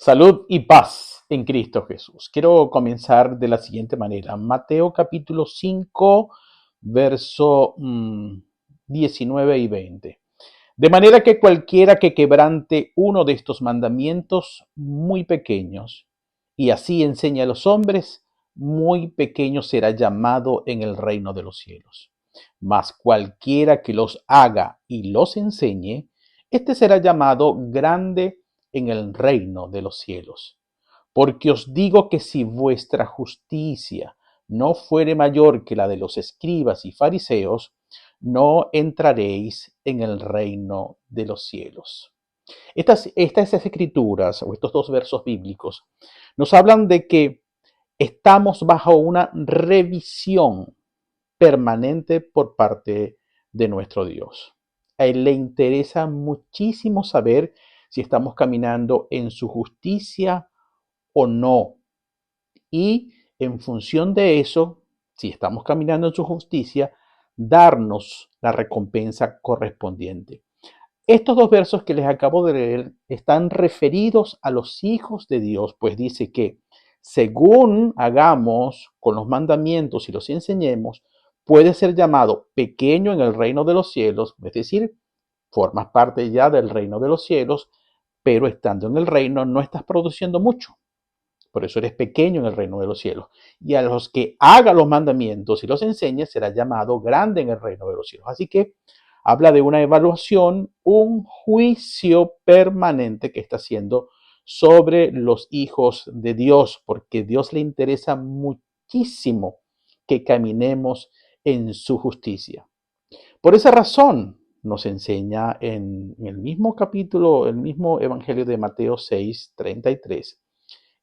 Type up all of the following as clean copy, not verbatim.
Salud y paz en Cristo Jesús. Quiero comenzar de la siguiente manera. Mateo capítulo 5, verso 19 y 20. De manera que cualquiera que quebrante uno de estos mandamientos muy pequeños y así enseña a los hombres, muy pequeño será llamado en el reino de los cielos. Mas cualquiera que los haga y los enseñe, este será llamado grande en el reino de los cielos. Porque os digo que si vuestra justicia no fuere mayor que la de los escribas y fariseos, no entraréis en el reino de los cielos. Estas escrituras o estos dos versos bíblicos nos hablan de que estamos bajo una revisión permanente por parte de nuestro Dios. A Él le interesa muchísimo saber si estamos caminando en su justicia o no. Y en función de eso, si estamos caminando en su justicia, darnos la recompensa correspondiente. Estos dos versos que les acabo de leer están referidos a los hijos de Dios, pues dice que según hagamos con los mandamientos y los enseñemos, puede ser llamado pequeño en el reino de los cielos, es decir, formas parte ya del reino de los cielos, pero estando en el reino no estás produciendo mucho. Por eso eres pequeño en el reino de los cielos. Y a los que haga los mandamientos y los enseñe, será llamado grande en el reino de los cielos. Así que habla de una evaluación, un juicio permanente que está haciendo sobre los hijos de Dios, porque Dios le interesa muchísimo que caminemos en su justicia. Por esa razón nos enseña en el mismo capítulo, el mismo Evangelio de Mateo 6:33.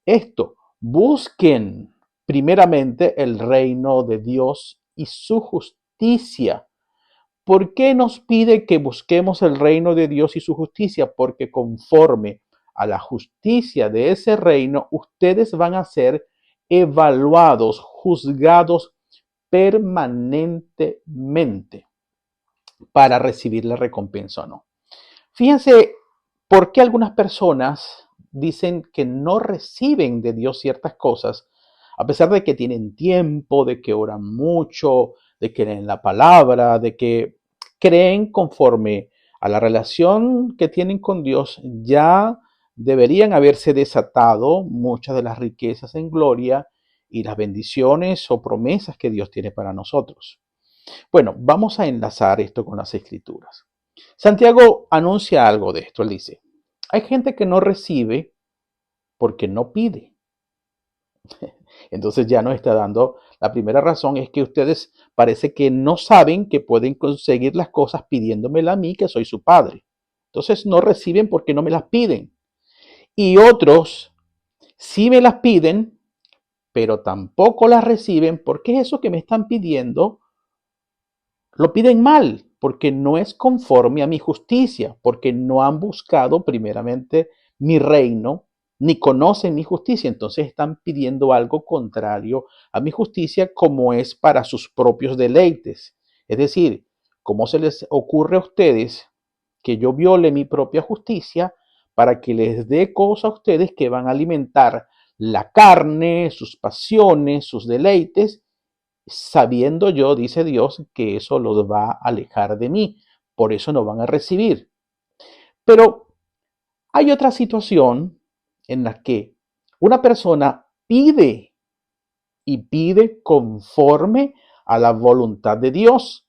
Esto, busquen primeramente el reino de Dios y su justicia. ¿Por qué nos pide que busquemos el reino de Dios y su justicia? Porque conforme a la justicia de ese reino, ustedes van a ser evaluados, juzgados permanentemente para recibir la recompensa o no. Fíjense por qué algunas personas dicen que no reciben de Dios ciertas cosas, a pesar de que tienen tiempo, de que oran mucho, de que leen la palabra, de que creen conforme a la relación que tienen con Dios, ya deberían haberse desatado muchas de las riquezas en gloria y las bendiciones o promesas que Dios tiene para nosotros. Bueno, vamos a enlazar esto con las escrituras. Santiago anuncia algo de esto. Él dice, hay gente que no recibe porque no pide. Entonces ya nos está dando, la primera razón es que ustedes parece que no saben que pueden conseguir las cosas pidiéndomela a mí, que soy su padre. Entonces no reciben porque no me las piden. Y otros sí me las piden, pero tampoco las reciben porque eso que me están pidiendo lo piden mal, porque no es conforme a mi justicia, porque no han buscado primeramente mi reino, ni conocen mi justicia. Entonces están pidiendo algo contrario a mi justicia como es para sus propios deleites. Es decir, ¿cómo se les ocurre a ustedes que yo viole mi propia justicia para que les dé cosas a ustedes que van a alimentar la carne, sus pasiones, sus deleites? Sabiendo yo, dice Dios, que eso los va a alejar de mí, por eso no van a recibir. Pero hay otra situación en la que una persona pide y pide conforme a la voluntad de Dios,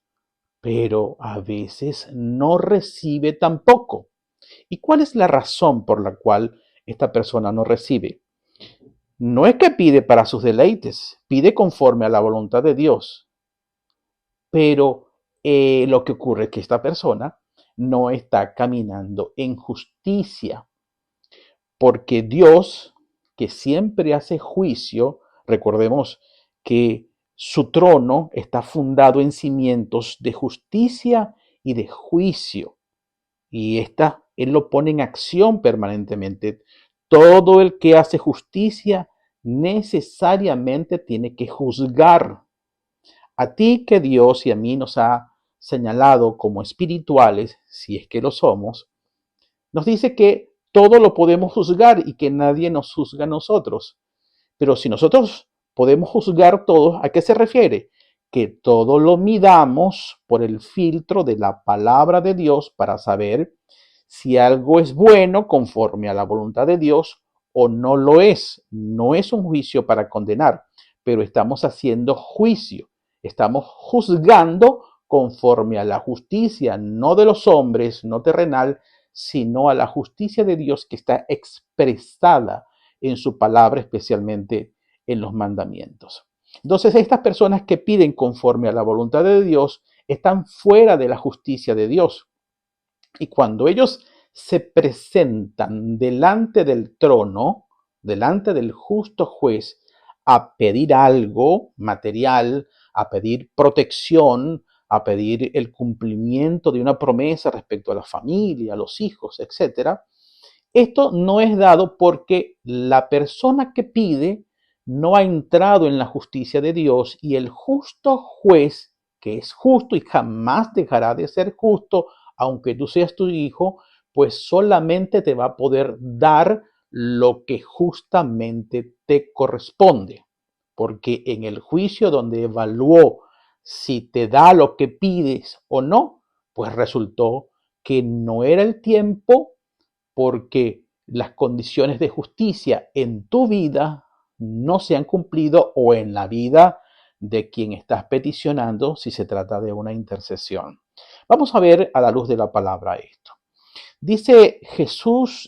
pero a veces no recibe tampoco. ¿Y cuál es la razón por la cual esta persona no recibe? No es que pide para sus deleites, pide conforme a la voluntad de Dios. Pero lo que ocurre es que esta persona no está caminando en justicia, porque Dios, que siempre hace juicio, recordemos que su trono está fundado en cimientos de justicia y de juicio, y Él lo pone en acción permanentemente. Todo el que hace justicia necesariamente tiene que juzgar. A ti que Dios y a mí nos ha señalado como espirituales, si es que lo somos, nos dice que todo lo podemos juzgar y que nadie nos juzga a nosotros. Pero si nosotros podemos juzgar todo, ¿a qué se refiere? Que todo lo midamos por el filtro de la palabra de Dios para saber si algo es bueno conforme a la voluntad de Dios o no lo es. No es un juicio para condenar, pero estamos haciendo juicio. Estamos juzgando conforme a la justicia, no de los hombres, no terrenal, sino a la justicia de Dios que está expresada en su palabra, especialmente en los mandamientos. Entonces, estas personas que piden conforme a la voluntad de Dios están fuera de la justicia de Dios. Y cuando ellos se presentan delante del trono, delante del justo juez, a pedir algo material, a pedir protección, a pedir el cumplimiento de una promesa respecto a la familia, a los hijos, etcétera, esto no es dado porque la persona que pide no ha entrado en la justicia de Dios y el justo juez, que es justo y jamás dejará de ser justo, aunque tú seas tu hijo, pues solamente te va a poder dar lo que justamente te corresponde. Porque en el juicio donde evaluó si te da lo que pides o no, pues resultó que no era el tiempo porque las condiciones de justicia en tu vida no se han cumplido o en la vida de quien estás peticionando si se trata de una intercesión. Vamos a ver a la luz de la palabra esto. Dice Jesús,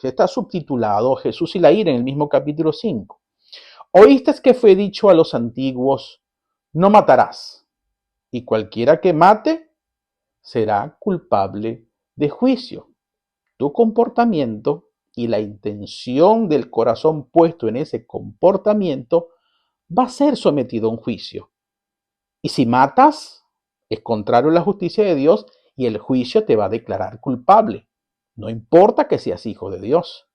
está subtitulado Jesús y la ira en el mismo capítulo 5. Oíste que fue dicho a los antiguos, no matarás, y cualquiera que mate será culpable de juicio. Tu comportamiento y la intención del corazón puesto en ese comportamiento va a ser sometido a un juicio. Y si matas, es contrario a la justicia de Dios y el juicio te va a declarar culpable. No importa que seas hijo de Dios.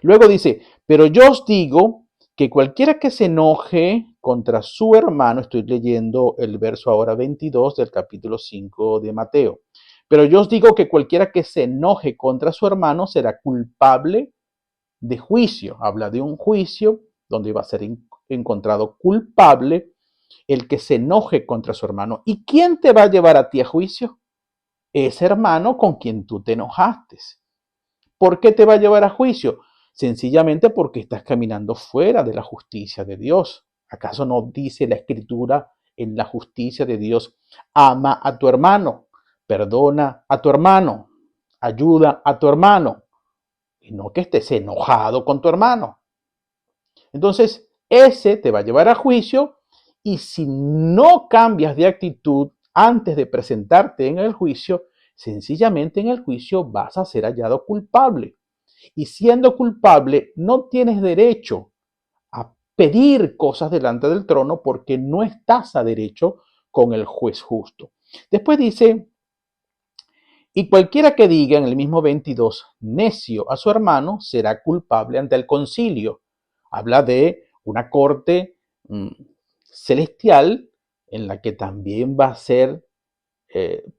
Luego dice, pero yo os digo que cualquiera que se enoje contra su hermano, estoy leyendo el verso ahora 22 del capítulo 5 de Mateo, pero yo os digo que cualquiera que se enoje contra su hermano será culpable de juicio. Habla de un juicio donde va a ser encontrado culpable el que se enoje contra su hermano. ¿Y quién te va a llevar a ti a juicio? Ese hermano con quien tú te enojaste. ¿Por qué te va a llevar a juicio? Sencillamente porque estás caminando fuera de la justicia de Dios. ¿Acaso no dice la Escritura en la justicia de Dios? Ama a tu hermano, perdona a tu hermano, ayuda a tu hermano, y no que estés enojado con tu hermano. Entonces, ese te va a llevar a juicio y si no cambias de actitud antes de presentarte en el juicio, sencillamente en el juicio vas a ser hallado culpable. Y siendo culpable, no tienes derecho a pedir cosas delante del trono porque no estás a derecho con el juez justo. Después dice, y cualquiera que diga en el mismo 22, necio a su hermano, será culpable ante el concilio. Habla de una corte celestial en la que también va a ser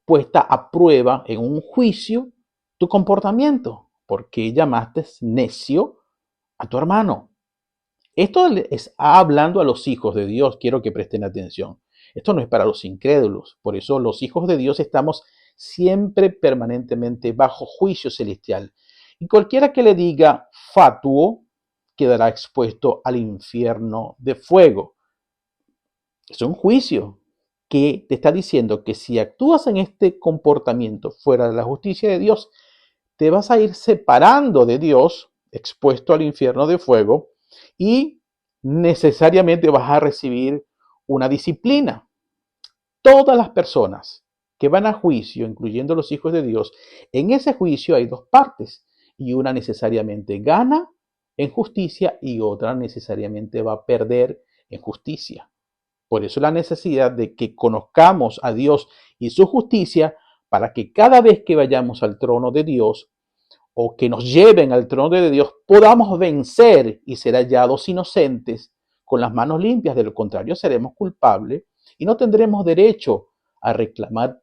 puesta a prueba en un juicio tu comportamiento, porque llamaste necio a tu hermano. Esto es hablando a los hijos de Dios, quiero que presten atención. Esto no es para los incrédulos, por eso los hijos de Dios estamos siempre permanentemente bajo juicio celestial. Y cualquiera que le diga fatuo quedará expuesto al infierno de fuego. Es un juicio que te está diciendo que si actúas en este comportamiento fuera de la justicia de Dios, te vas a ir separando de Dios, expuesto al infierno de fuego, y necesariamente vas a recibir una disciplina. Todas las personas que van a juicio, incluyendo los hijos de Dios, en ese juicio hay dos partes, y una necesariamente gana en justicia y otra necesariamente va a perder en justicia. Por eso la necesidad de que conozcamos a Dios y su justicia para que cada vez que vayamos al trono de Dios o que nos lleven al trono de Dios podamos vencer y ser hallados inocentes con las manos limpias. De lo contrario seremos culpables y no tendremos derecho a reclamar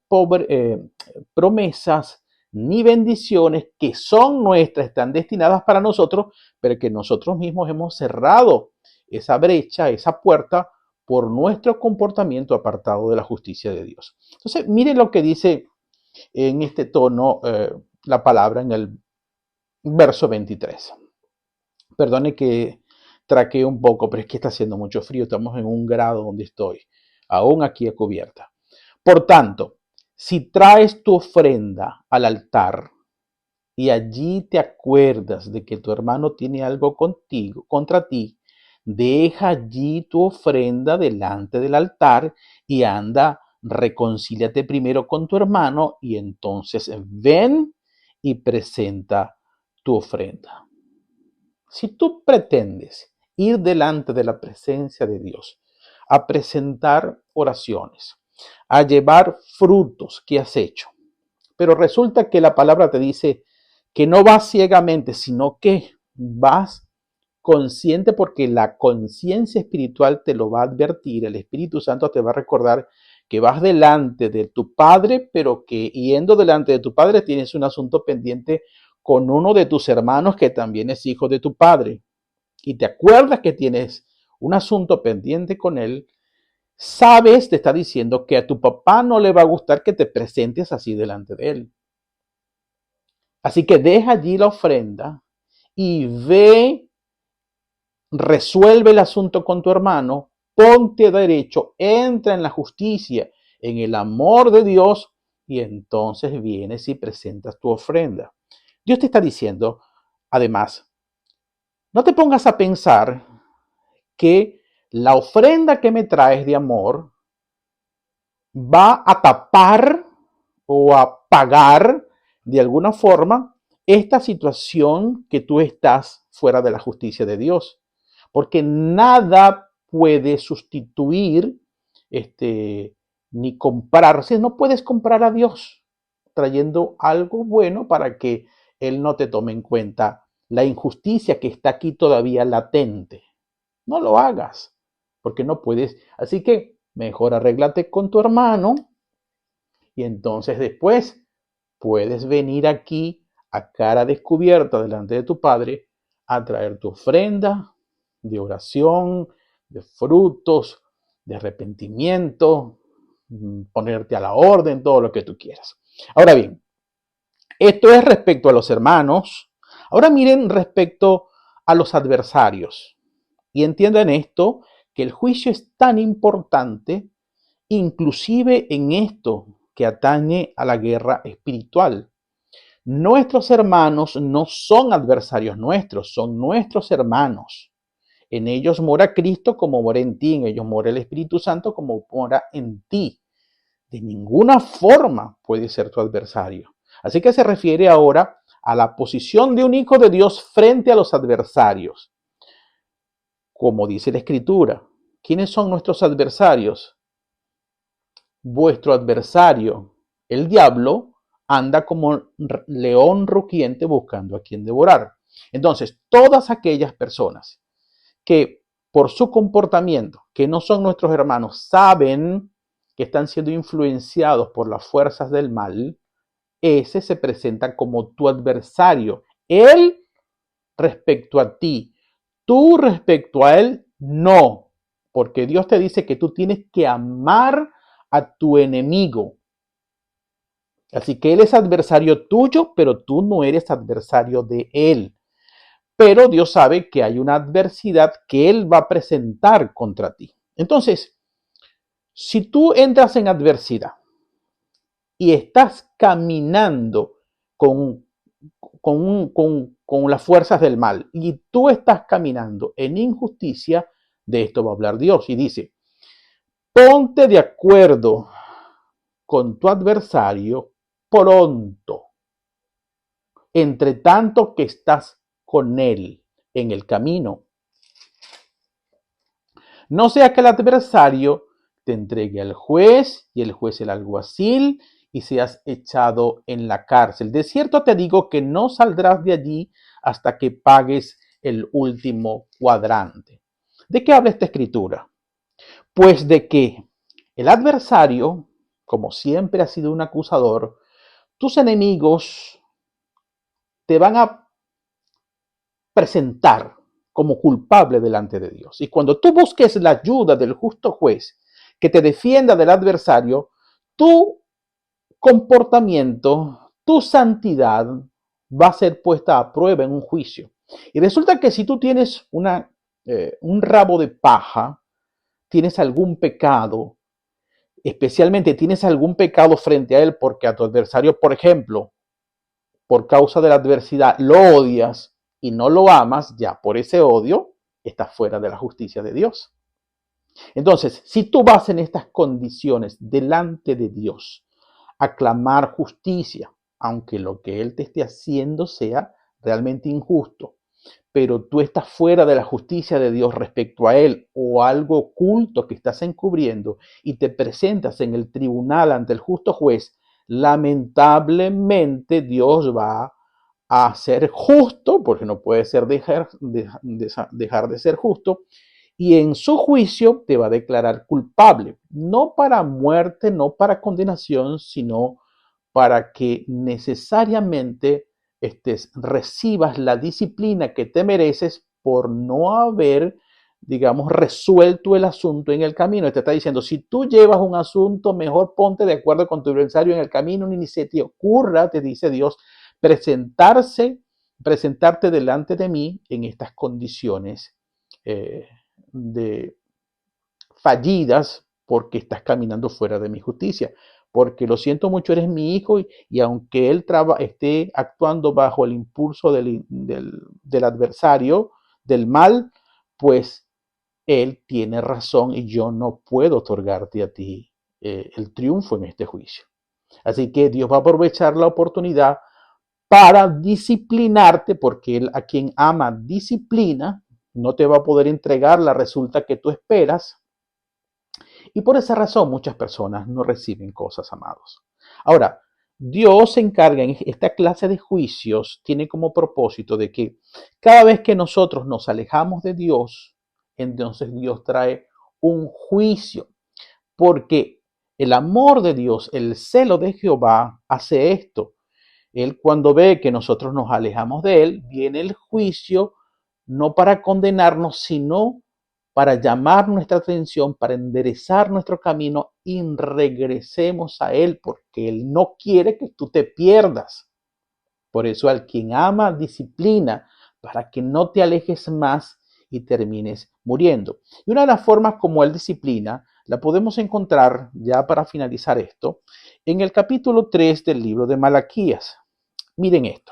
promesas ni bendiciones que son nuestras, están destinadas para nosotros, pero que nosotros mismos hemos cerrado esa brecha, esa puerta, por nuestro comportamiento apartado de la justicia de Dios. Entonces, miren lo que dice en este tono la palabra en el verso 23. Perdone que traquee un poco, pero es que está haciendo mucho frío. Estamos en un grado donde estoy, aún aquí a cubierta. Por tanto, si traes tu ofrenda al altar y allí te acuerdas de que tu hermano tiene algo contigo, contra ti, deja allí tu ofrenda delante del altar y anda, reconcíliate primero con tu hermano y entonces ven y presenta tu ofrenda. Si tú pretendes ir delante de la presencia de Dios, a presentar oraciones, a llevar frutos que has hecho, pero resulta que la palabra te dice que no vas ciegamente, sino que vas consciente, porque la conciencia espiritual te lo va a advertir, el Espíritu Santo te va a recordar que vas delante de tu Padre, pero que yendo delante de tu Padre tienes un asunto pendiente con uno de tus hermanos que también es hijo de tu Padre, y te acuerdas que tienes un asunto pendiente con él. Sabes, te está diciendo que a tu papá no le va a gustar que te presentes así delante de él. Así que deja allí la ofrenda y ve, resuelve el asunto con tu hermano, ponte derecho, entra en la justicia, en el amor de Dios, y entonces vienes y presentas tu ofrenda. Dios te está diciendo, además, no te pongas a pensar que la ofrenda que me traes de amor va a tapar o a pagar de alguna forma esta situación que tú estás fuera de la justicia de Dios. Porque nada puede sustituir ni comprar. O sea, no puedes comprar a Dios trayendo algo bueno para que Él no te tome en cuenta la injusticia que está aquí todavía latente. No lo hagas, porque no puedes. Así que mejor arréglate con tu hermano y entonces después puedes venir aquí a cara descubierta delante de tu Padre a traer tu ofrenda de oración, de frutos, de arrepentimiento, ponerte a la orden, todo lo que tú quieras. Ahora bien, esto es respecto a los hermanos. Ahora miren respecto a los adversarios. Y entiendan esto, que el juicio es tan importante, inclusive en esto que atañe a la guerra espiritual. Nuestros hermanos no son adversarios nuestros, son nuestros hermanos. En ellos mora Cristo como mora en ti, en ellos mora el Espíritu Santo como mora en ti. De ninguna forma puede ser tu adversario. Así que se refiere ahora a la posición de un hijo de Dios frente a los adversarios. Como dice la Escritura, ¿quiénes son nuestros adversarios? Vuestro adversario, el diablo, anda como león rugiente buscando a quien devorar. Entonces, todas aquellas personas que por su comportamiento, que no son nuestros hermanos, saben que están siendo influenciados por las fuerzas del mal, ese se presenta como tu adversario. Él respecto a ti, tú respecto a él, no. Porque Dios te dice que tú tienes que amar a tu enemigo. Así que él es adversario tuyo, pero tú no eres adversario de él. Pero Dios sabe que hay una adversidad que él va a presentar contra ti. Entonces, si tú entras en adversidad y estás caminando con las fuerzas del mal y tú estás caminando en injusticia, de esto va a hablar Dios y dice, ponte de acuerdo con tu adversario pronto, entre tanto que estás con él en el camino. No sea que el adversario te entregue al juez y el juez el alguacil y seas echado en la cárcel. De cierto te digo que no saldrás de allí hasta que pagues el último cuadrante. ¿De qué habla esta escritura? Pues de que el adversario, como siempre ha sido un acusador, tus enemigos te van a presentar como culpable delante de Dios. Y cuando tú busques la ayuda del justo juez que te defienda del adversario, tu comportamiento, tu santidad va a ser puesta a prueba en un juicio. Y resulta que si tú tienes un rabo de paja, tienes algún pecado, especialmente tienes algún pecado frente a él porque a tu adversario, por ejemplo, por causa de la adversidad, lo odias y no lo amas, ya por ese odio estás fuera de la justicia de Dios. Entonces, si tú vas en estas condiciones delante de Dios a clamar justicia, aunque lo que Él te esté haciendo sea realmente injusto, pero tú estás fuera de la justicia de Dios respecto a Él o algo oculto que estás encubriendo y te presentas en el tribunal ante el justo juez, lamentablemente Dios va a ser justo, porque no puede ser dejar de ser justo, y en su juicio te va a declarar culpable, no para muerte, no para condenación, sino para que necesariamente recibas la disciplina que te mereces por no haber, digamos, resuelto el asunto en el camino. Te está diciendo, si tú llevas un asunto, mejor ponte de acuerdo con tu adversario en el camino, ni se te ocurra, te dice Dios, presentarte delante de mí en estas condiciones de fallidas porque estás caminando fuera de mi justicia. Porque lo siento mucho, eres mi hijo y aunque él esté actuando bajo el impulso del adversario, del mal, pues él tiene razón y yo no puedo otorgarte a ti el triunfo en este juicio. Así que Dios va a aprovechar la oportunidad para disciplinarte, porque él a quien ama disciplina, no te va a poder entregar la resulta que tú esperas, y por esa razón muchas personas no reciben cosas, amados. Ahora, Dios se encarga en esta clase de juicios, tiene como propósito de que cada vez que nosotros nos alejamos de Dios, entonces Dios trae un juicio, porque el amor de Dios, el celo de Jehová hace esto. Él cuando ve que nosotros nos alejamos de Él, viene el juicio no para condenarnos, sino para llamar nuestra atención, para enderezar nuestro camino y regresemos a Él, porque Él no quiere que tú te pierdas. Por eso al quien ama, disciplina, para que no te alejes más y termines muriendo. Y una de las formas como Él disciplina, la podemos encontrar, ya para finalizar esto, en el capítulo 3 del libro de Malaquías. Miren esto.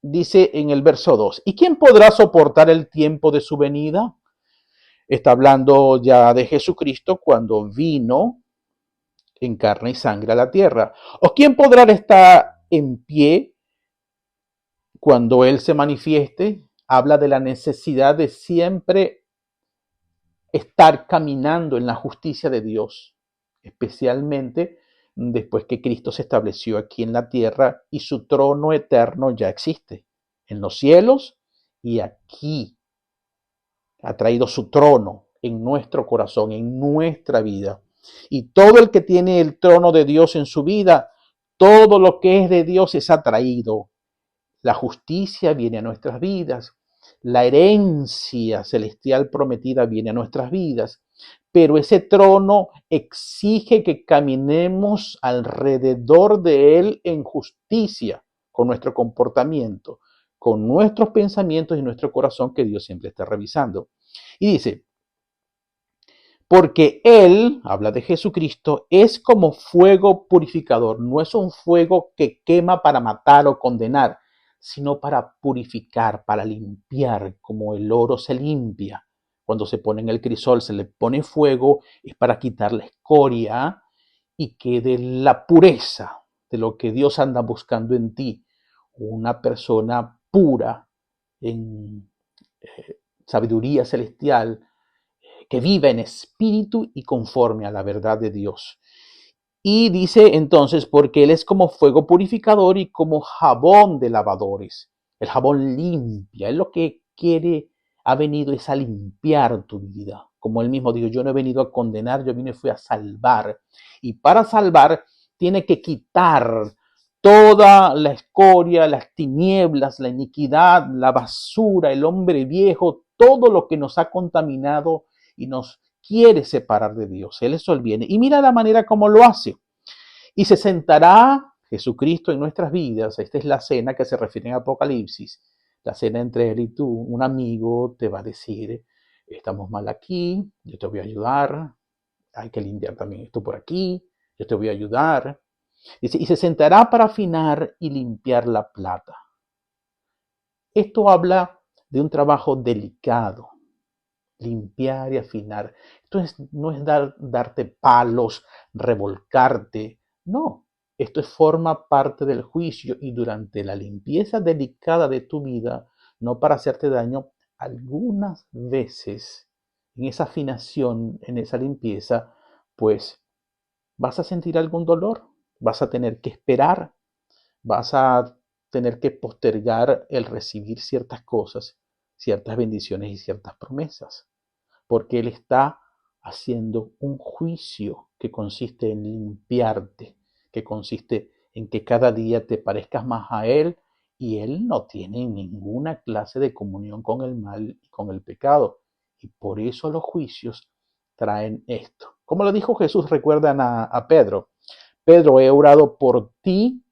Dice en el verso 2, ¿y quién podrá soportar el tiempo de su venida? Está hablando ya de Jesucristo cuando vino en carne y sangre a la tierra. ¿O quién podrá estar en pie cuando Él se manifieste? Habla de la necesidad de siempre estar caminando en la justicia de Dios, especialmente después que Cristo se estableció aquí en la tierra y su trono eterno ya existe en los cielos y aquí ha traído su trono en nuestro corazón, en nuestra vida. Y todo el que tiene el trono de Dios en su vida, todo lo que es de Dios es atraído. La justicia viene a nuestras vidas, la herencia celestial prometida viene a nuestras vidas, pero ese trono exige que caminemos alrededor de él en justicia, con nuestro comportamiento, con nuestros pensamientos y nuestro corazón que Dios siempre está revisando. Y dice, porque Él, habla de Jesucristo, es como fuego purificador. No es un fuego que quema para matar o condenar, sino para purificar, para limpiar, como el oro se limpia. Cuando se pone en el crisol, se le pone fuego, es para quitar la escoria y quede la pureza de lo que Dios anda buscando en ti. Una persona pura en sabiduría celestial, que vive en espíritu y conforme a la verdad de Dios. Y dice entonces, porque Él es como fuego purificador y como jabón de lavadores. El jabón limpia, Él lo que quiere, ha venido es a limpiar tu vida. Como Él mismo dijo, yo no he venido a condenar, yo vine fui a salvar. Y para salvar tiene que quitar toda la escoria, las tinieblas, la iniquidad, la basura, el hombre viejo, todo lo que nos ha contaminado y nos quiere separar de Dios. Él eso él viene. Y mira la manera como lo hace. Y se sentará Jesucristo en nuestras vidas. Esta es la cena que se refiere en Apocalipsis. La cena entre él y tú. Un amigo te va a decir, estamos mal aquí, yo te voy a ayudar. Hay que limpiar también esto por aquí, yo te voy a ayudar. Dice, y se sentará para afinar y limpiar la plata. Esto habla de un trabajo delicado, limpiar y afinar. No es darte palos, revolcarte. No, esto forma parte del juicio y durante la limpieza delicada de tu vida, no para hacerte daño, algunas veces en esa afinación, en esa limpieza, pues vas a sentir algún dolor, vas a tener que esperar, vas a tener que postergar el recibir ciertas cosas, ciertas bendiciones y ciertas promesas, porque Él está haciendo un juicio que consiste en limpiarte, que consiste en que cada día te parezcas más a Él y Él no tiene ninguna clase de comunión con el mal y con el pecado. Y por eso los juicios traen esto. Como lo dijo Jesús, recuerdan a Pedro. Pedro, he orado por ti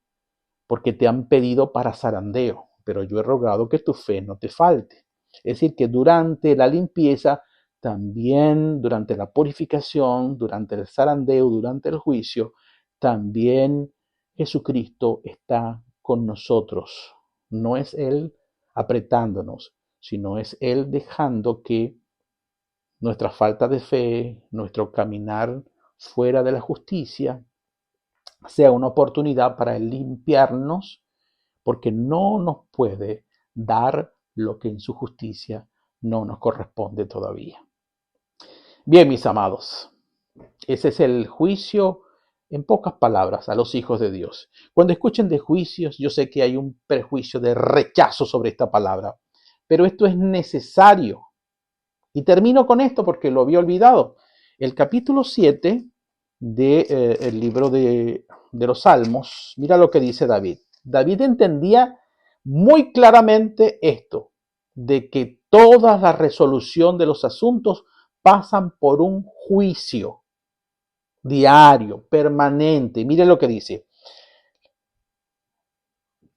porque te han pedido para zarandeo, pero yo he rogado que tu fe no te falte. Es decir, que durante la limpieza, también durante la purificación, durante el zarandeo, durante el juicio, también Jesucristo está con nosotros. No es Él apretándonos, sino es Él dejando que nuestra falta de fe, nuestro caminar fuera de la justicia, sea una oportunidad para Él limpiarnos, porque no nos puede dar lo que en su justicia no nos corresponde todavía. Bien, mis amados, ese es el juicio, en pocas palabras, a los hijos de Dios. Cuando escuchen de juicios, yo sé que hay un prejuicio de rechazo sobre esta palabra, pero esto es necesario. Y termino con esto porque lo había olvidado. El capítulo 7 del libro de los Salmos, mira lo que dice David. David entendía muy claramente esto, de que toda la resolución de los asuntos pasan por un juicio diario, permanente. Mire lo que dice.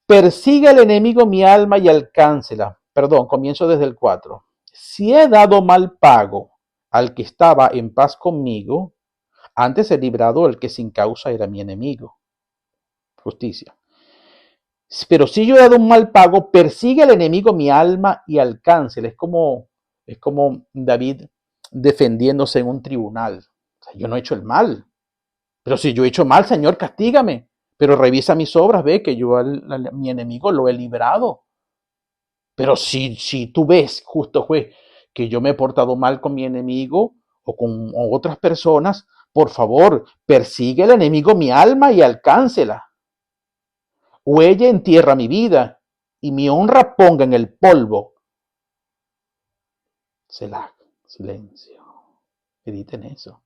Persigue al enemigo mi alma y alcáncela. Perdón, comienzo desde el 4. Si he dado mal pago al que estaba en paz conmigo, antes he librado al que sin causa era mi enemigo. Justicia. Pero si yo he dado un mal pago, persigue al enemigo mi alma y alcáncela. Es como David defendiéndose en un tribunal. O sea, yo no he hecho el mal. Pero si yo he hecho mal, Señor, castígame. Pero revisa mis obras, ve que yo a mi enemigo lo he librado. Pero si tú ves, justo juez, que yo me he portado mal con mi enemigo o con otras personas, por favor, persigue al enemigo mi alma y alcáncela. Huella en tierra mi vida y mi honra ponga en el polvo. Selah, silencio. Editen eso.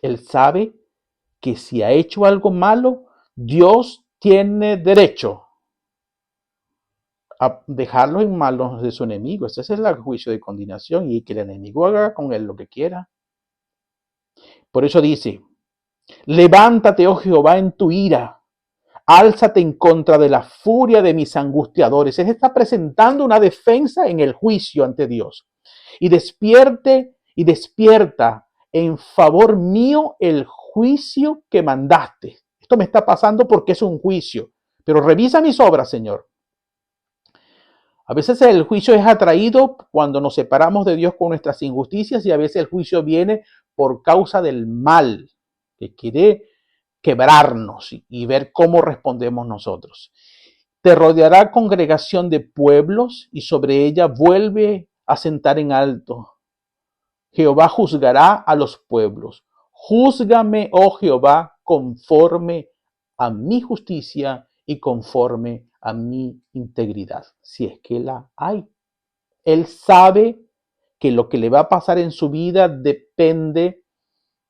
Él sabe que si ha hecho algo malo, Dios tiene derecho a dejarlo en manos de su enemigo. Ese es el juicio de condenación y que el enemigo haga con él lo que quiera. Por eso dice, levántate, oh Jehová, en tu ira. Álzate en contra de la furia de mis angustiadores. Él está presentando una defensa en el juicio ante Dios. Y despierta en favor mío el juicio que mandaste. Esto me está pasando porque es un juicio. Pero revisa mis obras, Señor. A veces el juicio es atraído cuando nos separamos de Dios con nuestras injusticias y a veces el juicio viene por causa del mal que quiere quebrarnos y ver cómo respondemos nosotros. Te rodeará congregación de pueblos y sobre ella vuelve a sentar en alto. Jehová juzgará a los pueblos. Júzgame, oh Jehová, conforme a mi justicia y conforme a mi integridad, si es que la hay. Él sabe que lo que le va a pasar en su vida depende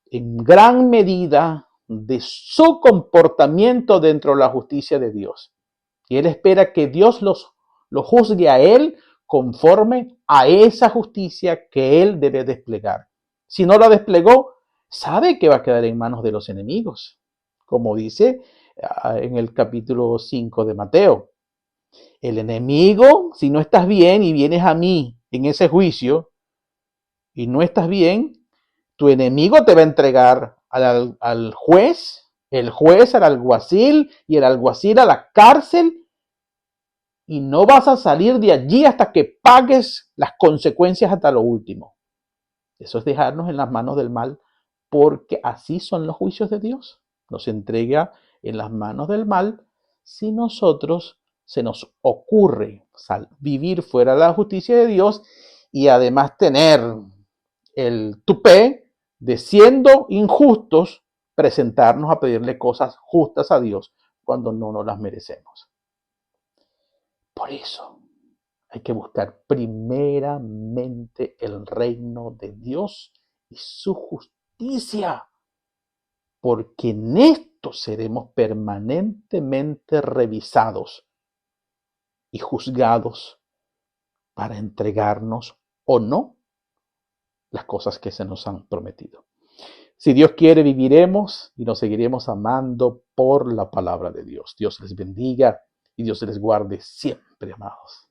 en gran medida de su comportamiento dentro de la justicia de Dios. Y él espera que Dios lo juzgue a él conforme a esa justicia que él debe desplegar. Si no la desplegó, sabe que va a quedar en manos de los enemigos, como dice en el capítulo 5 de Mateo. El enemigo, si no estás bien y vienes a mí en ese juicio y no estás bien, tu enemigo te va a entregar al juez, el juez al alguacil y el alguacil a la cárcel, y no vas a salir de allí hasta que pagues las consecuencias hasta lo último. Eso es dejarnos en las manos del mal, porque así son los juicios de Dios. Nos entrega en las manos del mal si nosotros se nos ocurre vivir fuera de la justicia de Dios y además tener el tupé de, siendo injustos, presentarnos a pedirle cosas justas a Dios cuando no nos las merecemos. Por eso hay que buscar primeramente el reino de Dios y su justicia, porque en esto seremos permanentemente revisados y juzgados para entregarnos o no las cosas que se nos han prometido. Si Dios quiere, viviremos y nos seguiremos amando por la palabra de Dios. Dios les bendiga y Dios les guarde siempre, amados.